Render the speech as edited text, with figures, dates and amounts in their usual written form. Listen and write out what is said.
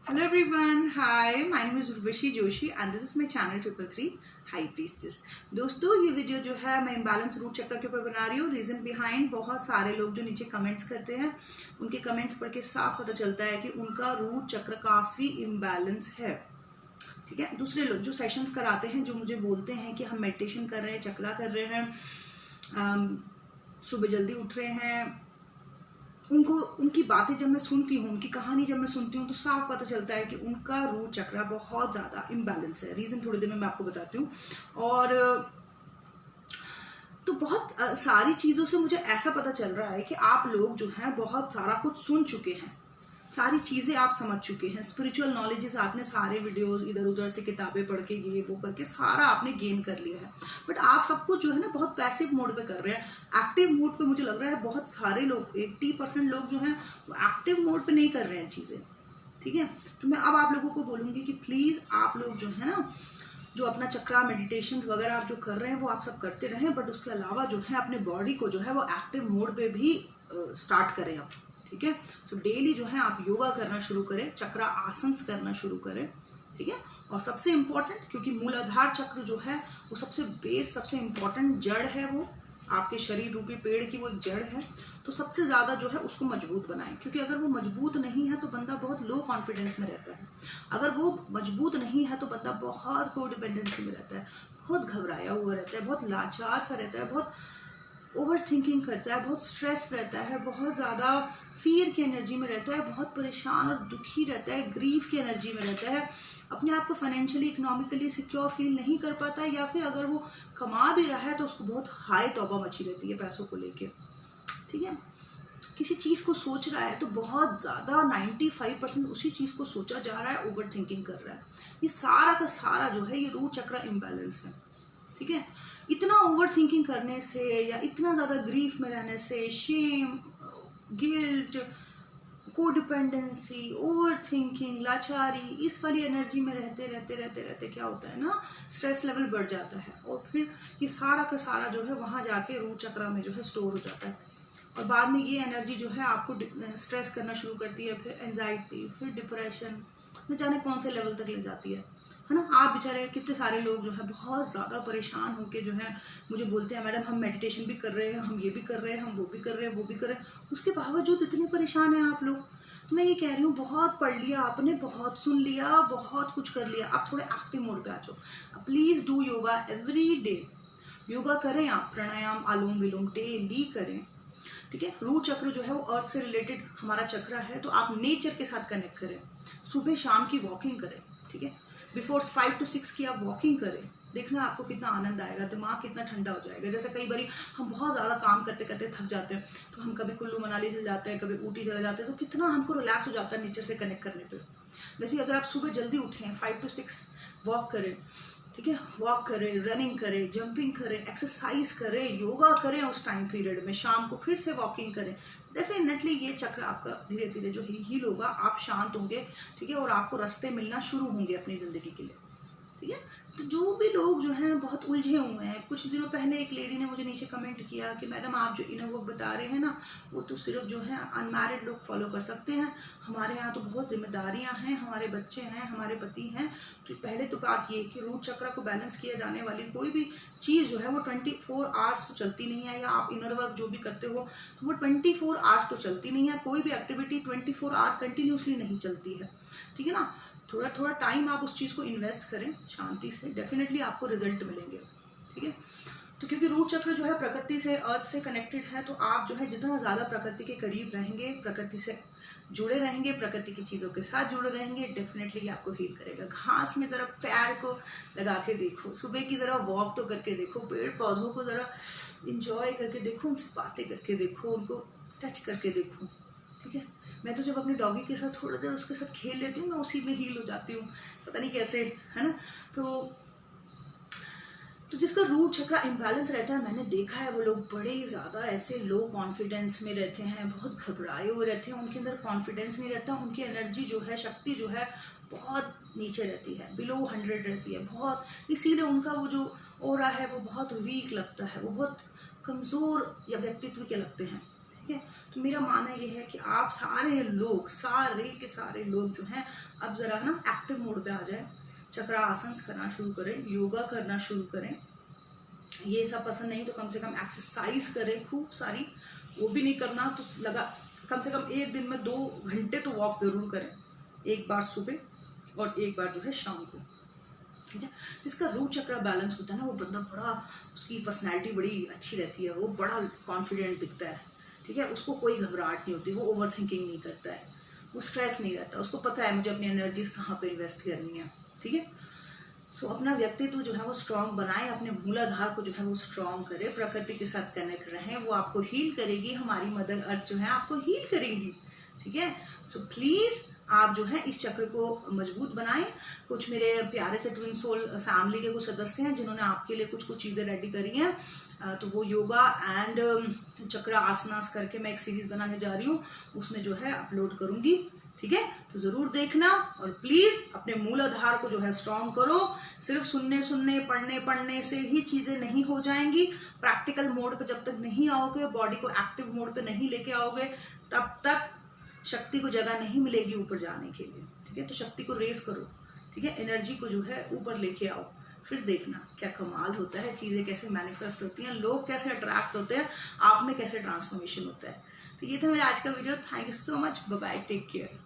Hello everyone, hi, my name is Urvashi Joshi and this is my channel 333 High Priestess। दोस्तों ये video जो है मैं imbalance root चक्र के ऊपर बना रही हूँ। रीजन बिहाइंड बहुत सारे लोग जो नीचे कमेंट्स करते हैं उनके कमेंट्स पढ़ के साफ पता चलता है कि उनका रूट चक्र काफ़ी इम्बैलेंस है। ठीक है, दूसरे लोग जो सेशंस कराते हैं जो मुझे बोलते हैं कि हम मेडिटेशन कर रहे हैं, चक्रा कर रहे हैं, सुबह जल्दी उठ रहे हैं, उनकी बातें जब मैं सुनती हूँ, उनकी कहानी जब मैं सुनती हूँ तो साफ पता चलता है कि उनका रूट चक्र बहुत ज़्यादा इम्बैलेंस है। रीज़न थोड़ी देर में मैं आपको बताती हूँ। और तो बहुत सारी चीज़ों से मुझे ऐसा पता चल रहा है कि आप लोग जो हैं बहुत सारा कुछ सुन चुके हैं, सारी चीज़ें आप समझ चुके हैं, स्पिरिचुअल नॉलेजेस आपने सारे वीडियोस इधर उधर से किताबें पढ़ के ये वो करके सारा आपने गेन कर लिया है। बट आप सब कुछ जो है ना बहुत पैसिव मोड पे कर रहे हैं। एक्टिव मोड पे मुझे लग रहा है बहुत सारे लोग 80% लोग जो हैं वो एक्टिव मोड पे नहीं कर रहे हैं चीज़ें। ठीक है, तो मैं अब आप लोगों को बोलूँगी कि प्लीज़ आप लोग जो है ना जो अपना चक्रा मेडिटेशन वगैरह आप जो कर रहे हैं वो आप सब करते रहें, बट उसके अलावा जो है अपने बॉडी को जो है वो एक्टिव मोड पे भी स्टार्ट करें आप। ठीक है, सो डेली जो है आप योगा करना शुरू करें, चक्रा आसन करना शुरू करें। ठीक है, और सबसे इम्पॉर्टेंट क्योंकि मूलाधार चक्र जो है वो सबसे बेस सबसे इम्पॉर्टेंट जड़ है, वो आपके शरीर रूपी पेड़ की वो एक जड़ है। तो सबसे ज़्यादा जो है उसको मजबूत बनाएं, क्योंकि अगर वो मजबूत नहीं है तो बंदा बहुत लो कॉन्फिडेंस में रहता है। अगर वो मजबूत नहीं है तो बंदा बहुत को डिपेंडेंसी में रहता है, बहुत घबराया हुआ रहता है, बहुत लाचार सा रहता है, बहुत ओवर थिंकिंग करता है, बहुत स्ट्रेस रहता है, बहुत ज़्यादा फियर की एनर्जी में रहता है, बहुत परेशान और दुखी रहता है, ग्रीफ की एनर्जी में रहता है, अपने आप को फाइनेंशियली इकोनॉमिकली सिक्योर फील नहीं कर पाता है, या फिर अगर वो कमा भी रहा है तो उसको बहुत हाई तौबा मची रहती है पैसों को लेके। ठीक है, किसी चीज़ को सोच रहा है तो बहुत ज़्यादा 95% उसी चीज़ को सोचा जा रहा है, ओवर थिंकिंग कर रहा है। ये सारा का सारा जो है ये रूट चक्र इम्बैलेंस है। ठीक है, इतना ओवर थिंकिंग करने से या इतना ज़्यादा ग्रीफ में रहने से shame, guilt, codependency, over thinking, लाचारी, इस वाली एनर्जी में रहते रहते रहते रहते क्या होता है ना, स्ट्रेस लेवल बढ़ जाता है और फिर ये सारा का सारा जो है वहाँ जाके रूट चक्र में जो है स्टोर हो जाता है और बाद में ये एनर्जी जो है आपको स्ट्रेस करना शुरू करती है, फिर एंजाइटी, फिर डिप्रेशन, न जाने कौन से लेवल तक ले जाती है ना। आप बेचारे कितने सारे लोग जो है बहुत ज़्यादा परेशान होके जो है मुझे बोलते हैं मैडम हम मेडिटेशन भी कर रहे हैं, हम ये भी कर रहे हैं, हम वो भी कर रहे हैं, वो भी कर रहे हैं, उसके बावजूद इतने परेशान हैं आप लोग। तो मैं ये कह रही हूँ बहुत पढ़ लिया आपने, बहुत सुन लिया, बहुत कुछ कर लिया, आप थोड़े एक्टिव मोड पे आ जाओ। Please do yoga every day. Yoga करें आप, प्राणायाम, अनुलोम विलोम डेली करें। ठीक है, रूट चक्र जो है वो अर्थ से रिलेटेड हमारा चक्र है, तो आप नेचर के साथ कनेक्ट करें, सुबह शाम की वॉकिंग करें। ठीक है, बिफोर 5 to 6 की आप वॉकिंग करें, देखना आपको कितना आनंद आएगा, दिमाग कितना ठंडा हो जाएगा। जैसे कई बार हम बहुत ज़्यादा काम करते करते थक जाते हैं तो हम कभी कुल्लू मनाली चले जाते हैं, कभी ऊटी चले जाते हैं, तो कितना हमको रिलैक्स हो जाता है नेचर से कनेक्ट करने पे। वैसे अगर आप सुबह जल्दी उठें, 5 to 6 वॉक करें, ठीक है, वॉक करें, रनिंग करें, जंपिंग करें, एक्सरसाइज करें, योगा करें, उस टाइम पीरियड में शाम को फिर से वॉकिंग करें, डेफिनेटली ये चक्र आपका धीरे धीरे जो हील होगा, आप शांत होंगे। ठीक है, और आपको रास्ते मिलना शुरू होंगे अपनी ज़िंदगी के लिए। ठीक है, तो जो भी लोग जो हैं बहुत उलझे हुए हैं, कुछ दिनों पहले एक लेडी ने मुझे नीचे कमेंट किया कि मैडम आप जो इनर वर्क बता रहे हैं ना वो तो सिर्फ जो है अनमैरिड लोग फॉलो कर सकते हैं, हमारे यहाँ तो बहुत जिम्मेदारियाँ हैं, हमारे बच्चे हैं, हमारे पति हैं। तो पहले तो बात ये कि रूट चक्र को बैलेंस किया जाने वाली कोई भी चीज़ जो है वो 24 आवर्स तो चलती नहीं है, या आप इनर वर्क जो भी करते हो तो वो 24 आवर्स तो चलती नहीं है, कोई भी एक्टिविटी 24 आवर कंटिन्यूसली नहीं चलती है। ठीक है ना, थोड़ा थोड़ा टाइम आप उस चीज़ को इन्वेस्ट करें शांति से, डेफिनेटली आपको रिजल्ट मिलेंगे। ठीक है, तो क्योंकि रूट चक्र जो है प्रकृति से, अर्थ से कनेक्टेड है, तो आप जो है जितना ज़्यादा प्रकृति के करीब रहेंगे, प्रकृति से जुड़े रहेंगे, प्रकृति की चीज़ों के साथ जुड़े रहेंगे, डेफिनेटली आपको हील करेगा। घास में ज़रा पैर को लगा के देखो, सुबह की ज़रा वॉक तो करके देखो, पेड़ पौधों को ज़रा इंजॉय करके देखो, उनसे बातें करके देखो, उनको टच करके देखो। ठीक है, मैं तो जब अपने डॉगी के साथ थोड़ी देर उसके साथ खेल लेती हूँ, मैं उसी में हील हो जाती हूँ, पता नहीं कैसे, है ना। तो जिसका रूट चक्र इम्बैलेंस रहता है, मैंने देखा है वो लोग बड़े ज़्यादा ऐसे लो कॉन्फिडेंस में रहते हैं, बहुत घबराए हुए रहते हैं, उनके अंदर कॉन्फिडेंस नहीं रहता, उनकी एनर्जी जो है, शक्ति जो है बहुत नीचे रहती है, बिलो 100 रहती है बहुत, इसीलिए उनका वो जो ऑरा है वो बहुत वीक लगता है, वो बहुत कमज़ोर या व्यक्तित्व के लगते हैं। ठीक है। तो मेरा मानना ये है कि आप सारे के सारे लोग जो हैं अब ज़रा ना एक्टिव मोड पे आ जाए, चक्र आसन करना शुरू करें, योगा करना शुरू करें। ये सब पसंद नहीं तो कम से कम एक्सरसाइज करें खूब सारी, वो भी नहीं करना तो लगा कम से कम एक दिन में 2 घंटे तो वॉक ज़रूर करें, एक बार सुबह और एक बार जो है शाम को, ठीक है। जिसका रूट चक्र बैलेंस होता है ना, वो बंदा बड़ा, उसकी पर्सनैलिटी बड़ी अच्छी रहती है, वो बड़ा कॉन्फिडेंट दिखता है, ठीक है। उसको कोई घबराहट नहीं होती, वो ओवर थिंकिंग नहीं करता है, वो स्ट्रेस नहीं रहता, उसको पता है मुझे अपनी एनर्जीज कहाँ पे इन्वेस्ट करनी है, ठीक है। सो अपना व्यक्तित्व जो है वो स्ट्रांग बनाए, अपने मूलाधार को जो है वो स्ट्रांग करे, प्रकृति के साथ कनेक्ट रहें, वो आपको हील करेगी, हमारी मदर अर्थ जो है आपको हील करेगी, ठीक है। सो प्लीज़ आप जो है इस चक्र को मजबूत बनाएं। कुछ मेरे प्यारे से ट्विन सोल फैमिली के कुछ सदस्य हैं जिन्होंने आपके लिए कुछ चीज़ें रेडी करी हैं, तो वो योगा एंड चक्र आसनास करके मैं एक सीरीज बनाने जा रही हूँ, उसमें जो है अपलोड करूँगी, ठीक है। तो ज़रूर देखना और प्लीज़ अपने मूलाधार को जो है स्ट्रांग करो। सिर्फ सुनने पढ़ने से ही चीज़ें नहीं हो जाएंगी। प्रैक्टिकल मोड पे जब तक नहीं आओगे, बॉडी को एक्टिव मोड पे नहीं लेके आओगे, तब तक शक्ति को जगह नहीं मिलेगी ऊपर जाने के लिए, ठीक है। तो शक्ति को रेस करो, ठीक है, एनर्जी को जो है ऊपर लेके आओ, फिर देखना क्या कमाल होता है, चीज़ें कैसे मैनिफेस्ट होती हैं, लोग कैसे अट्रैक्ट होते हैं, आप में कैसे ट्रांसफॉर्मेशन होता है। तो ये था मेरा आज का video. Thank you so much, bye bye, take care.